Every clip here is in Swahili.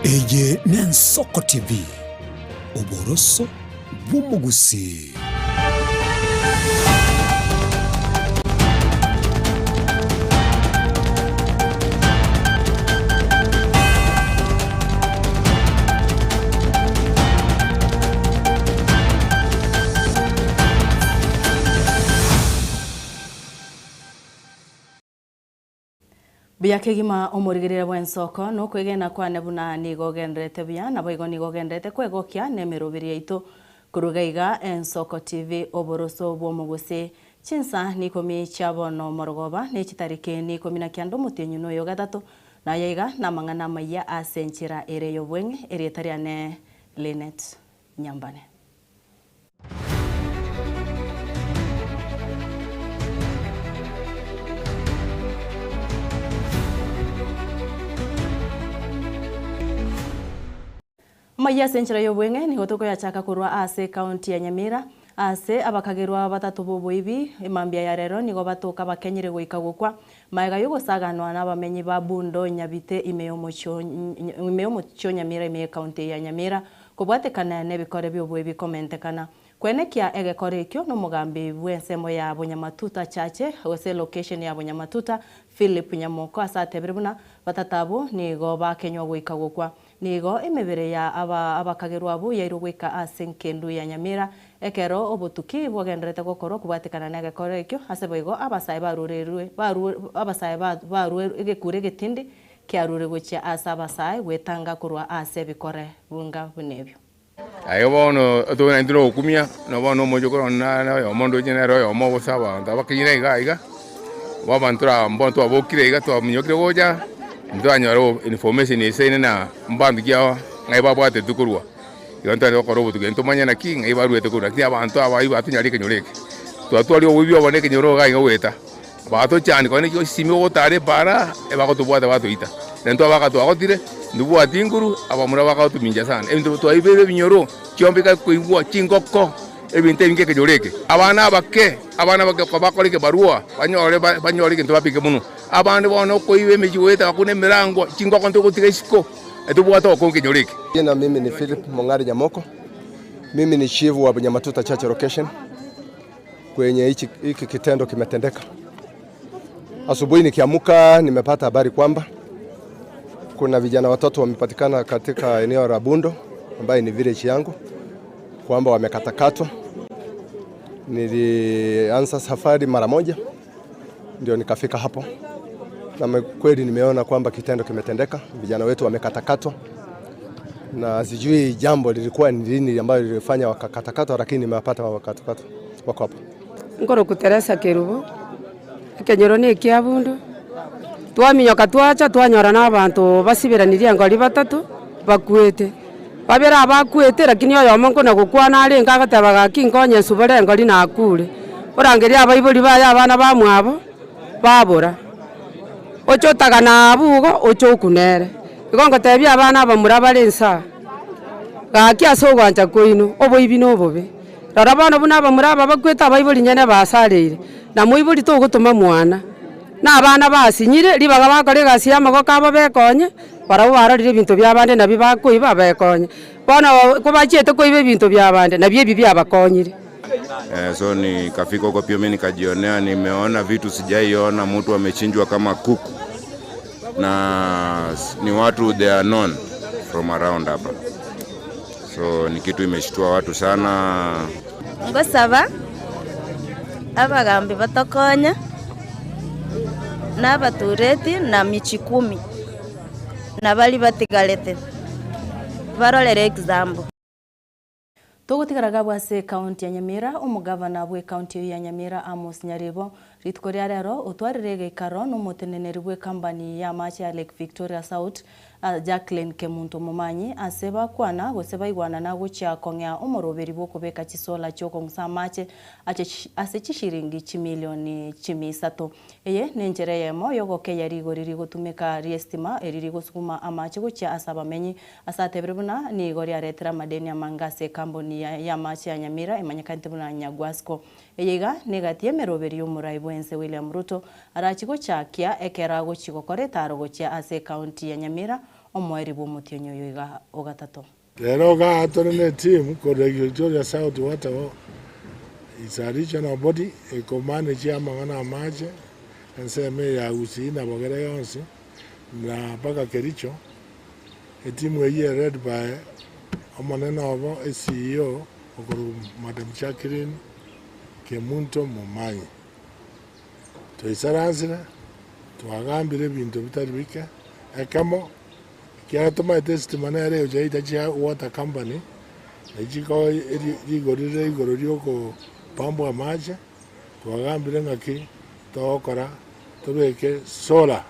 Eye Nensoko TV Oboroso Bumugusi. Biyakegima omorigirira bwensoko no kwegena kwa nebuna nigogendrete bya nabo igo nigogendrete kwegokia nemerobiri yaitu kurugaiga Ensoko TV oboroso bwomuguse chinsa nikomi chabono morogoba ne chitarike nikomi na kyando mutenyu no yogatatu na yaiga na mangana maya asenchira ere yobwenge erietariane Linet Nyambane. Maya senchira yobwenge ni hotoko ya chaka kurwa ase county ya Nyamira ase abakagirwa batatu bobo ibi imambia ya rero nigo batoka bakenyire goika gukwa maiga yugo saganwa n'abamenyi ba Bundo Nyabite imeyomocho Nyamira ime county ya Nyamira kubwatekana nebikore byobo ibi komentekana kwenekia egekore kyo no mugambi bwensemo ya Bunyamatuta chache ose location ya Bunyamatuta Philip Nyamoko asatebiribuna batatabo nigo bakenywa goika gukwa nigo emebere ya abakagirwa abo yairugwika asenkendu ya Nyamira ekero obutuki bwogendrete gokoro kubwatekana negekore ekyo aseboigo abasaye barurerwe abasaye barwe egekure getindi kyarure gocha asabasaye wetanga kurwa ase bikore bunga bunebyo ayo bono to ndiro okumia no bono mojokoro na omondo jenero yo mo saba ndabakire iga wabantura mbonto abokire iga to munyokire goja ndanyaro information ise na mbandu gya ngai babwate tukurwa yonta ndo korobo tugento manyana king ngai barwe tukura kya abantu abayi batunyarike nyoreke to atwali obubi oboneke nyoro ga inga weta bato cyane kone cyo simi otare para ebakotubwata batuita nento abakatu agotire ndubu atinguru abamura bakatu minja sana endo to aibebe binyoro kyombeka kuibwa chingoko ebinte bingeke nyoreke abana bake bakoleke barua banyoreke ntobapike muno abantu bono koibe mejiweta akune mirango chingoko ntokutika isiko etubwata okonke nyoreke. Jina mimi ni Philip Mongari Nyamoko. Mimi ni chief wa Bunyamatuta Church location. Kwenye hiki kitendo kimetendeka. Asubuhi nikiamuka nimepata habari kwamba kuna vijana watatu wamepatikana katika eneo la Bundo ambaye ni village yangu kwamba wamekatakatwa. Nilianza safari mara moja ndio nikafika hapo. Na kweli nimeona kwamba kitendo kimetendeka, vijana wetu wamekatakatwa. Na sijui jambo lilikuwa ni nini ambayo lilifanya wakakatakatwa, lakini nimepata wakatakatwa wako hapo. Ngoro kuteresa kerubo kenyero ni kia Bundo twaminyoka twacha twanyora n'abantu basibiranirie ngori batatu bakwete babera abakwete lakini oyo monko na gukwana ari ngagatabaga kingonye subere ngori na akure orangeria abaibori baya abana bamwabo babura ochotaga na abugo ochokunere igongo tebya abana bamura barensa gakia sogwanja koino oboibi nobobe rara bana buna bamura bakweta abaibori nyene basarire na muibori to gutuma mwana na abana basinyire libaga bakore gasi amagoka abo bekonye barabo bararire bintu byabande nabi bakuiba bekonye bona ko bachiete koibe bintu byabande nabi bibi abakonyire. So nikafika huko pia mimi nikajionea, nimeona vitu sijaiona, mtu amechinjwa kama kuku na ni watu they are known from around hapa, so ni kitu imeshtua watu sana. Ngosaba abagambi batokonya n'abatureti na michikumi na bali batigalete barolere example. Togotigaraga bwase county ya Nyamira omugavana bwe county ya Nyamira Amos Nyaribo ritkoria rero utwarirege karo no muteneneri bwe company ya machi ya Lake Victoria South Jacqueline Kemuntu Mumanyi aseba kwana goseba igwana na gucha kongya omoroberi bwo kubeka chisola cyoko nsamache asechishiringi chimilioni chimisato eye nenjere yemo yogoke yari goriri gutumika riestima eriri gusukuma amache gucha asabamenyi asatebrebuna ni gori aretra madeni amangase company ya machi ya Nyamira imanyakante buna Nyagwasko eyega negatie meroberi yomurai bwense William Ruto arachigo chakia ekera gochiko kore taro gocha ase county ya Nyamira omweri bwo mutionyo yoiga ogatato. Lero ga atorene team ko Victoria South Water is a regional body e manage amangana maje nseme ya usi na bogere yonsi na paka Kericho a team we here led by omonena obo CEO okuru Madam Jacqueline Kemunto Momanyi to isaranzira twagambire bintu bitari bike ekamo kia toma testimony ere ujaita cha water company ejiko igorire ryoko pambo amaje twagambire ngaki tokora tubeke solar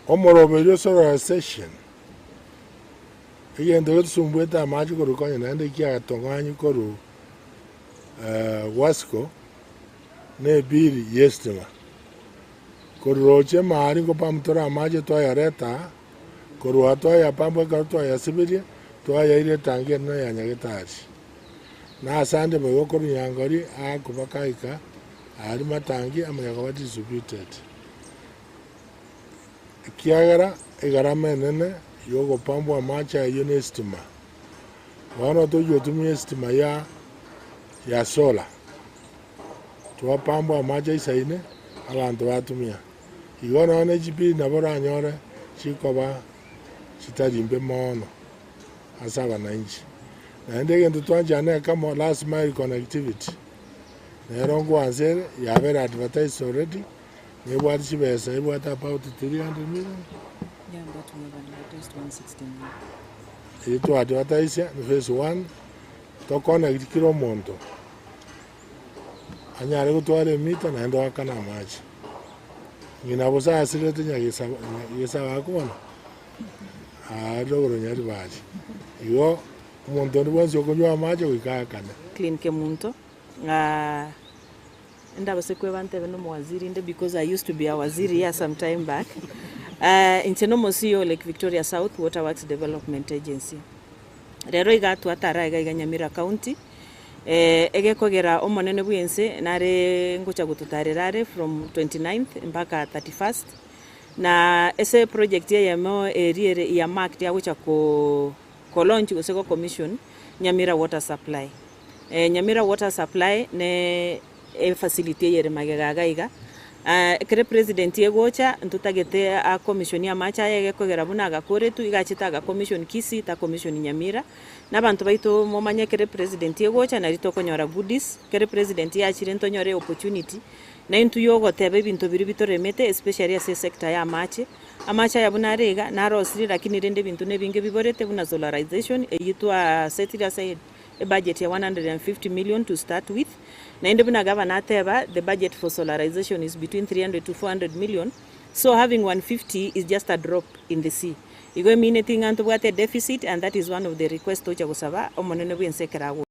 omoroberio solar station igende tusumbweta amaje korukonya nande kia tonganyi koru Wasco ne biri yestima koruroche mari ko pamtora amaje to yareta koru to ya pambo ka to ya sibiria to ya ile tangi na ya nyagetari na sande mo koru yangori a kubakaika ari matangi amayaga distributed kiagara egarama nene yogo pambo amacha yunestima wana to yotumi estima ya sola to pambo amacha isaine abantu batumia igona na GP na bora nyore chikoba chitarimbe mono asaba na inchi na ndege ndo twajana kama last mile connectivity na rongo anzere ya vera advertise already ne bwati chibesa ibwata about 300 million yeah but we have advertised 160 million ito advertise in phase 1 to connect kilo monto anyare kutwale mita na ndo akana maji ngina bosa asire tinya yesa wakona adogoro nyari baji yo umuntu ndwanzi okunywa amaje wikakana clean Kemunto ndabase kwebante beno mwaziri nde because I used to be a waziri here some time back intenomo CEO Lake Victoria South Water Works Development Agency rero igatu atara iga Nyamira County egekogera omonene bwense nare ngocha gututarerare from 29th mpaka 31st na ese project yemo eri ya market ya wicha ko launch useko commission Nyamira Water Supply Nyamira Water Supply ne facility yere magaga iga kere president yegocha ntutagete a commission ya macha yegekogera bunaga koretu igachitaga commission kisi ta commission Nyamira nabantu baito momanya kere president yegocha na ritokonyora goodies kere president ya chirento nyore opportunity na intu yogo tebe bintu biri bitoremete especially ase sector ya amacha ya bunarega na rosiri lakini rende bintu ne binge biborete buna solarization eyitwa setira aside a budget ya 150 million to start with na ende buna governor ateba the budget for solarization is between 300 to 400 million so having 150 is just a drop in the sea igo mean thing antu bwate deficit and that is one of the requests tocha gusaba omonene bwensekerago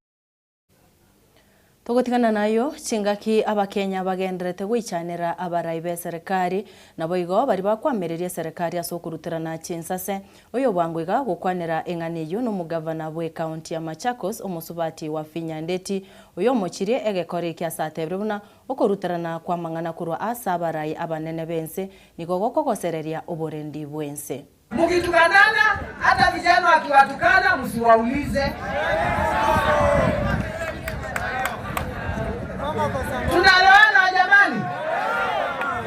Togotikana nayo chingaki abakenya bagenderete gwichanira abaraibe serikali nabo igo bari bakwamereria serikali asokurutirana chinsase oyo bwangoiga gukwanira eng'aniyo no mugavana bwe county ya Machakos omusubati wa Finyandeti oyo mochirie egekore kya satebre buna okurutirana kwa mangana kurwa asabarai abanene bense nigo gokogosereria oborendi bwense mukitukanana hata vijana wakiwatukana msiwaulize. Tunaelewana jamani?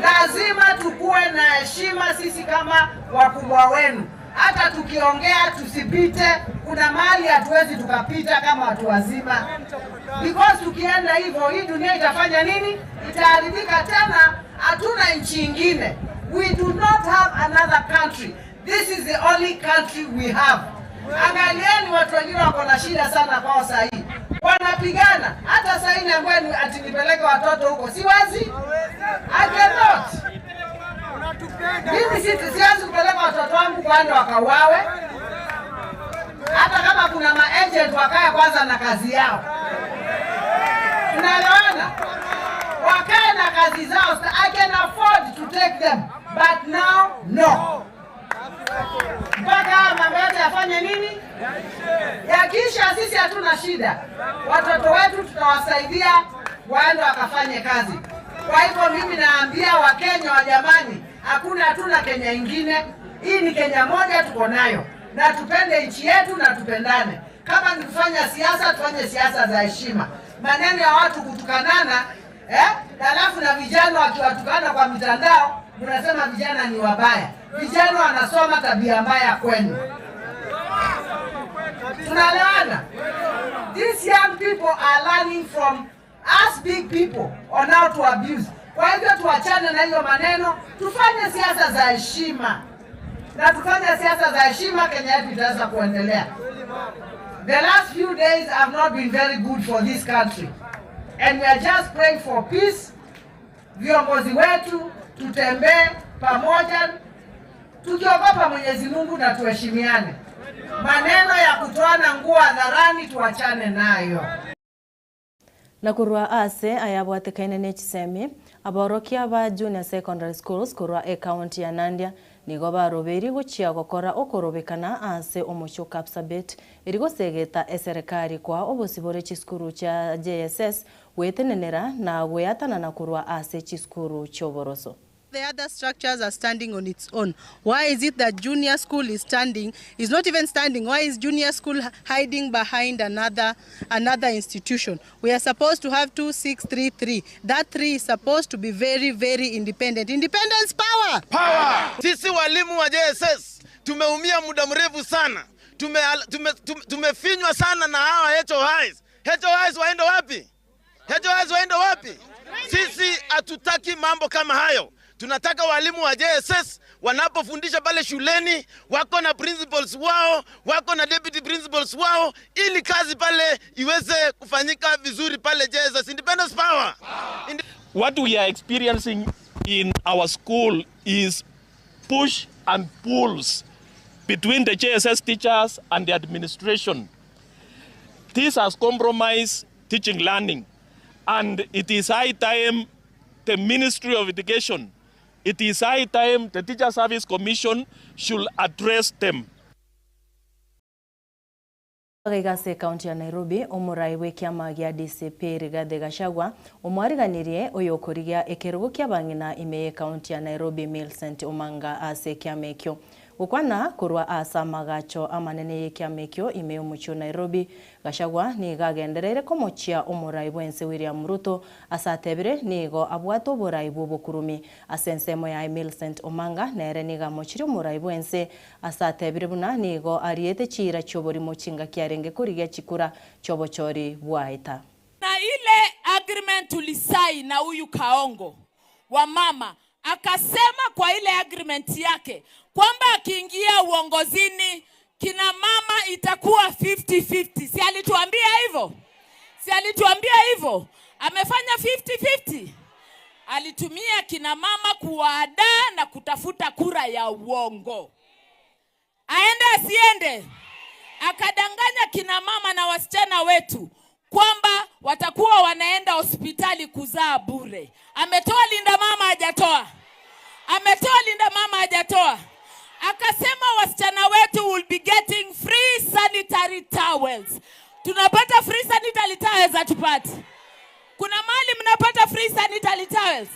Lazima tukue na heshima sisi kama wakubwa wenu. Hata tukiongea tusipite, kuna mahali hatuwezi tukapita kama watu wazima. Because tukienda hivyo hii dunia itafanya nini? Itaharibika tena, hatuna nchi nyingine. We do not have another country. This is the only country we have. Angalieni watu wengine wako na shida sana kwao saa hii. Wanapigana hata saa hii ngwenu ati nipeleke watoto huko siwezi. I cannot. Mimi siwezi kupeleka watoto wangu kwani wakauawe. Hata kama kuna maagent wakae kwanza na kazi yao. Tunaelewana? Wakae na kazi zao. I can afford to take them, but now no. Mpaka mambo yote yafanye nini? Yakisha sisi hatuna shida. Watoto wetu tutawasaidia waende wakafanye kazi. Kwa hivyo mimi naambia Wakenya wa jamani, hatuna Kenya ingine. Hii ni Kenya moja tuko nayo. na tupende nchi yetu na tupendane. Kama ni kufanya siasa, tufanye siasa za heshima. Maneno ya watu kutukanana, halafu na vijana wakiwatukana kwa mitandao, mnasema vijana ni wabaya. Vijana wanasoma tabia mbaya kwenu. Tunaelewana? These young people are learning from us big people on how to abuse. Kwa hivyo tuachane na hiyo maneno, tufanye siasa za heshima. Na tufanye siasa za heshima, Kenya yetu itaweza kuendelea. The last few days have not been very good for this country. And we are just praying for peace. Viongozi wetu tutembee pamoja, tukiogopa Mwenyezi Mungu na tuheshimiane. Maneno ya kutoana nguo hadharani tuachane nayo. Na kurwa ase ayabwatikaine nechisemi aborokia ba junior secondary schools kurwa county ya Nandya nigo baroberi guchia gukora okorobekana ase omucho Kapsabet irigo segeta eserikali kwa obosibore chiskuru cha JSS wetenenera na weyatana na kurwa ase chiskuru choboroso. The other structures are standing on its own. Why is it that junior school is not even standing? Why is junior school hiding behind another institution? We are supposed to have 2633. That 3 is supposed to be very, very independent. Independence power! Power! Sisi walimu wa JSS tumeumia muda mrefu sana. Tumefinywa sana na hawa HOIs. HOIs waende wapi? HOIs waende wapi? Sisi hatutaki mambo kama hayo. Tunataka walimu wa JSS wanapofundisha pale shuleni wako na principals wao, wako na deputy principals wao, ili kazi pale iweze kufanyika vizuri pale JSS. Independence power. What we are experiencing in our school is push and pulls between the JSS teachers and the administration. This has compromised teaching learning, and it is high time the Ministry of Education, it is high time the Teacher Service Commission should address them. Gase county ya Nairobi omurai wekiama gya DCP Rigathi Gachagua omwariganirie oyokorigia ekerugo kya bangina ime county ya Nairobi Millicent Omanga ase kiamekyo gukwana kurwa asa magacho amanene yekiamekyo ime omucho Nairobi. Gachagua ni gagenderere komochia omurai bwense William Ruto asatebire nigo abwato borai bobokurumi asensemo ya Millicent Omanga nere niga mochiri omurai bwense asatebire buna nigo ariete chira chobori mochinga kiarenge kurigia chikura chobochori bwaita. Na ile agreement tulisai na huyu Kaongo wa mama akasema kwa ile agreement yake kwamba akiingia uongozini kina mama itakuwa 50-50. Si alituambia hivyo? Si alituambia hivyo? Amefanya 50-50. Alitumia kina mama kuwaada na kutafuta kura ya uongo. Aende asiende? Akadanganya kina mama na wasichana wetu kwamba watakuwa wanaenda hospitali kuzaa bure. Ametoa linda mama hajatoa? Ametoa linda mama hajatoa? Akasema wasichana wetu will be getting free sanitary towels. Tunapata free sanitary towels atupati? Kuna mahali mnapata free sanitary towels?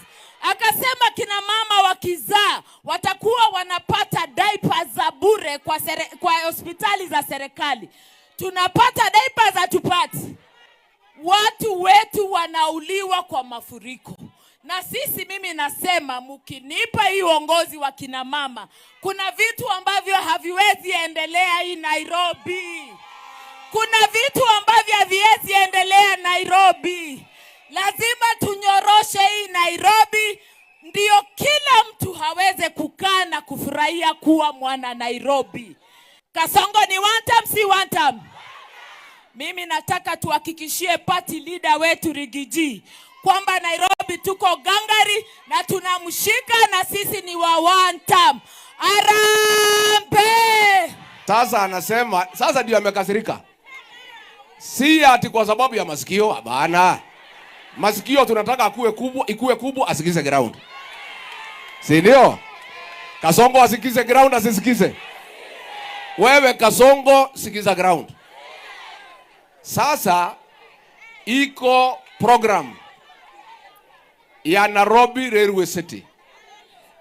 Akasema kina mama wakizaa watakuwa wanapata diapers za bure kwa hospitali za serikali. Tunapata diapers atupati? Watu wetu wanauliwa kwa mafuriko. Na sisi mimi nasema mkinipa hii uongozi wa kina mama, kuna vitu ambavyo haviwezi endelea hii Nairobi. Kuna vitu ambavyo haviwezi endelea Nairobi. Lazima tunyoroshe hii Nairobi ndio kila mtu haweze kukaa na kufurahia kuwa mwana Nairobi. Kasongo ni one time, si one time. Mimi nataka tuhakikishie party leader wetu Rigiji kwamba Nairobi tuko gangari na tunamshika na sisi ni wa one time. Arambe! Sasa anasema, sasa ndio amekasirika. Si ati kwa sababu ya masikio, hapana. Masikio tunataka ikuwe kubwa asikize ground. Si ndio? Kasongo asikize ground asisikize. Wewe Kasongo sikiza ground. Sasa iko program ya Nairobi Railway City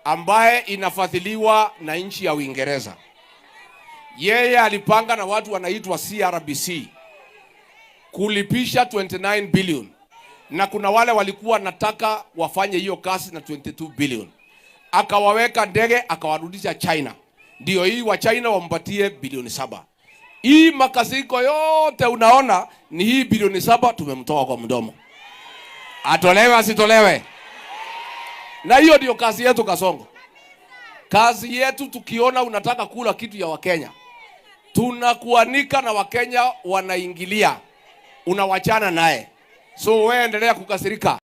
ambaye inafadhiliwa na nchi ya Uingereza Yeye alipanga na watu wanaitwa CRBC kulipisha 29 billion. Na kuna wale walikuwa nataka wafanye hiyo kazi na 22 billion. Akawaweka ndege akawarudisha China. Ndio hii wa China wampatie bilioni 7. Hii makasiko yote unaona ni hii bilioni 7 tumemtoa kwa mdomo. Atolewe asitolewe. Na hiyo ndio kazi yetu Kasongo. Kazi yetu tukiona unataka kula kitu ya Wakenya, tunakuanika na Wakenya wanaingilia, unawachana naye. So wewe endelea kukasirika.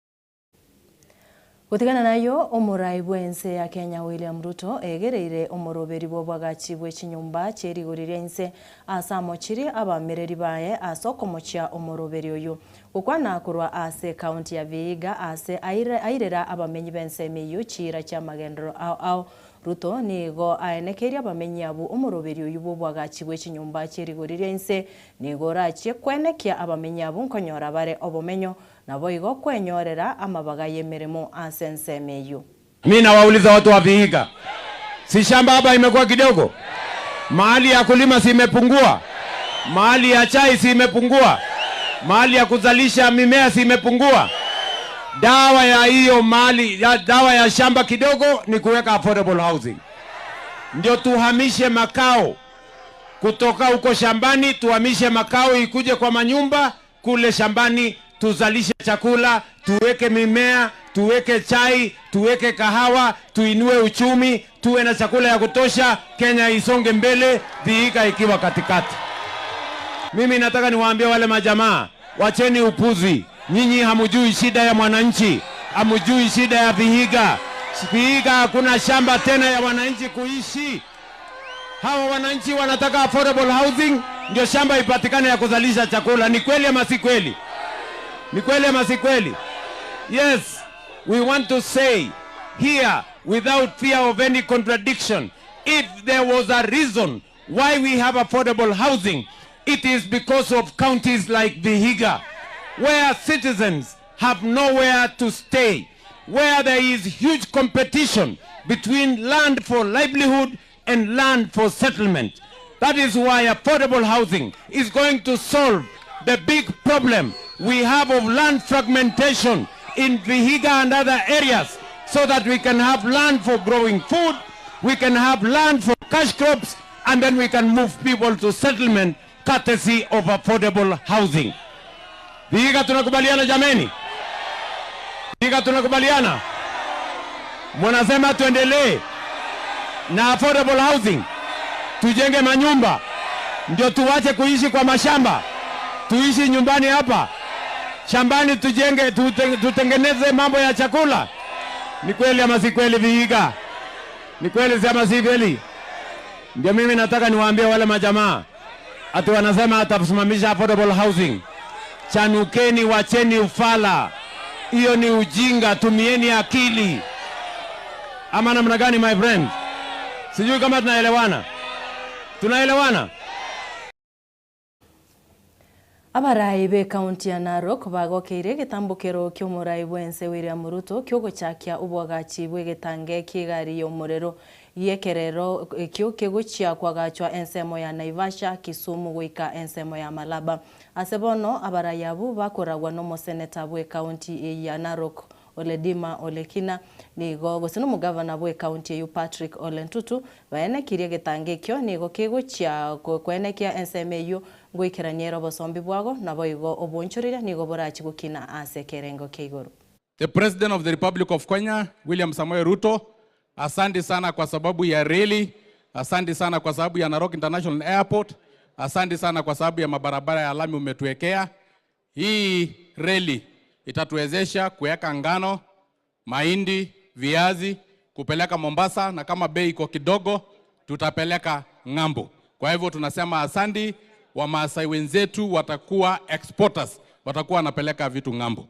Gutigana nayo omurai bwense ya Kenya William Ruto egereire omoroberi bw'obwagachi bw'ekinyumba kyerigurire ense asamochiri abamereri baye asokomochia omoroberi oyo ukwana kurwa ase county ya Vihiga ase airera abamenyi bense meyo chira kya magendero ao Ruto nigo aenekeria abamenyi abu omoroberi oyo bw'obwagachi bw'ekinyumba kyerigurire ense nigo rachie kwenekia abamenyi abu nkonyora bare obomenyo nabo igo kwenyorera amabaga yemeremo asense meyo. Mimi nawauliza watu wa Vihiga, si shamba hapa imekuwa kidogo? Mahali ya kulima si imepungua? Mahali ya chai si imepungua? Mahali ya kuzalisha mimea si imepungua? Dawa ya hiyo mali, dawa ya shamba kidogo ni kuweka affordable housing. Ndio tuhamishe makao kutoka huko shambani, tuhamishe makao ikuje kwa manyumba kule shambani, tuzalishe chakula, tuweke mimea, tuweke chai, tuweke kahawa, tuinue uchumi, tuwe na chakula ya kutosha, Kenya isonge mbele, Vihiga ikiwa katikati. Mimi nataka niwaambie wale majamaa, wacheni upuzi. Nyinyi hamujui shida ya mwananchi, hamujui shida ya Vihiga. Vihiga hakuna shamba tena ya wananchi kuishi. Hawa wananchi wanataka affordable housing, ndio shamba ipatikane ya kuzalisha chakula. Ni kweli ama si kweli? Ni kweli ama si kweli? Yes, we want to say here without fear of any contradiction, if there was a reason why we have affordable housing, it is because of counties like Vihiga, where citizens have nowhere to stay, where there is huge competition between land for livelihood and land for settlement. That is why affordable housing is going to solve the big problem we have of land fragmentation in Vihiga and other areas, so that we can have land for growing food, we can have land for cash crops, and then we can move people to settlement courtesy of affordable housing. Vihiga tunakubaliana jameni? Vihiga tunakubaliana? Mwanasema tuendelee na affordable housing, tujenge manyumba, ndio tuwache kuishi kwa mashamba, tuishi nyumbani hapa. Shambani tujenge, tutengeneze mambo ya chakula. Ni kweli ama si kweli Vihiga? Ni kweli ama si kweli? Ndio mimi nataka niwaambie wale majamaa, ati wanasema atasimamisha affordable housing. Chanukeni, wacheni ufala. Hiyo ni ujinga, tumieni akili. Ama namna gani my friend? Sijui kama tunaelewana. Tunaelewana? Abarai be county ya Narok bagokeire gitambukiro ky'omurai bwense William Ruto kyogochakia ubwagachi bwegetange kigari y'omurero yekerero ekyo kegochia kwagachwa ensemo ya Naivasha, Kisumu goika ensemo ya Malaba. Asebono abarai abu bakoragwa no moseneta bwe county ya Narok Oledima Olekina nigo goseno mugavana bwe county ya Patrick Olentutu baene kirie getange kyo nigo kegochia kwenekia ensemo ngoikeranyero bosombi bwago nabo igo obonchorira nigo borachi gukina ase kerengo keigoro. The President of the Republic of Kenya, William Samoei Ruto, asante sana kwa sababu ya reli, asante sana kwa sababu ya Narok International Airport, asante sana kwa sababu ya mabarabara ya lami umetuwekea. Hii reli itatuwezesha kuweka ngano, mahindi, viazi, kupeleka Mombasa, na kama bei iko kidogo tutapeleka ng'ambo. Kwa hivyo tunasema asante. Wa Maasai wenzetu watakuwa exporters, watakuwa wanapeleka vitu ng'ambo.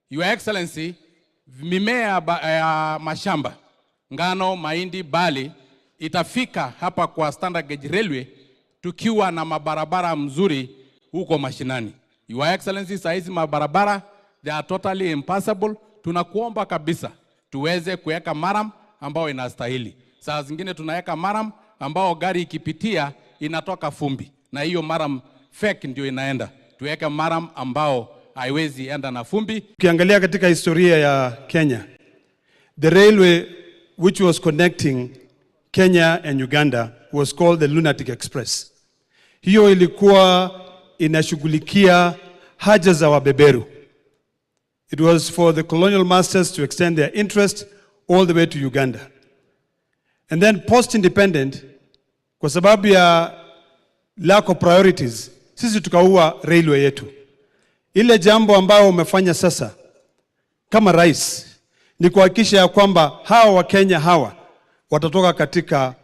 Your Excellency, mimea ya mashamba, ngano, mahindi, bali itafika hapa kwa Standard Gauge Railway tukiwa na mabarabara mzuri huko mashinani. Your Excellency, saizi mabarabara they are totally impassable. Tunakuomba kabisa tuweze kuweka maram ambao inastahili. Saa zingine tunaweka maram ambao gari ikipitia inatoka fumbi, na hiyo maram fake ndio inaenda. Tuweke maram ambao haiwezi enda na fumbi. Ukiangalia katika historia ya Kenya, the railway which was connecting Kenya and Uganda was called the Lunatic Express. Hiyo ilikuwa inashughulikia haja za wabeberu. It was for the colonial masters to extend their interest all the way to Uganda. And then post-independent, kwa sababu ya lack of priorities, sisi tukaua railway yetu. Ile jambo ambao umefanya sasa kama rais ni kuhakikisha ya kwamba hawa wa Kenya hawa watatoka katika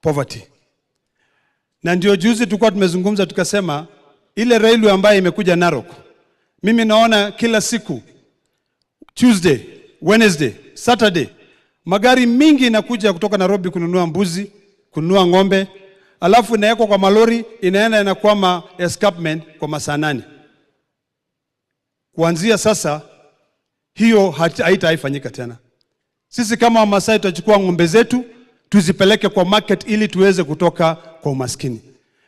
poverty. Na ndio juzi tulikuwa tumezungumza tukasema ile railway ambayo imekuja Narok, mimi naona kila siku Tuesday, Wednesday, Saturday magari mingi inakuja kutoka Nairobi kununua mbuzi, kununua ng'ombe, alafu inawekwa kwa malori, inaenda inakwama escarpment kwa masaa 8. Kuanzia sasa hiyo haitaifanyika tena. Sisi kama Wamasai tutachukua ng'ombe zetu tuzipeleke kwa market ili tuweze kutoka kwa umaskini.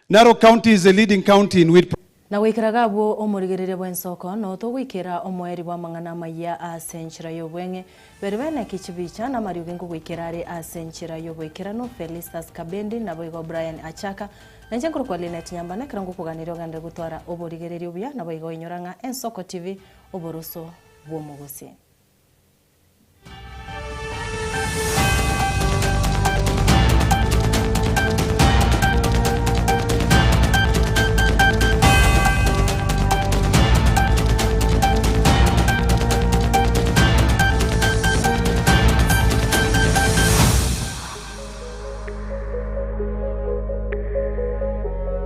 Narok County is a leading county in wheat. Na wikiraga bwo omurigerere bwensoko no to wikira omweri bwa mang'ana maya asenchira yobwenge berbene kichibicha na mariuge ngwikira ari asenchira yobwikira no Felistas Kabendi na boigo Brian Achaka na njenkuru kwa Linet Nyambane kirango kuganira gande gutwara oburigerere obya na boigo inyoranga Ensoko TV oboroso bwo mugusi.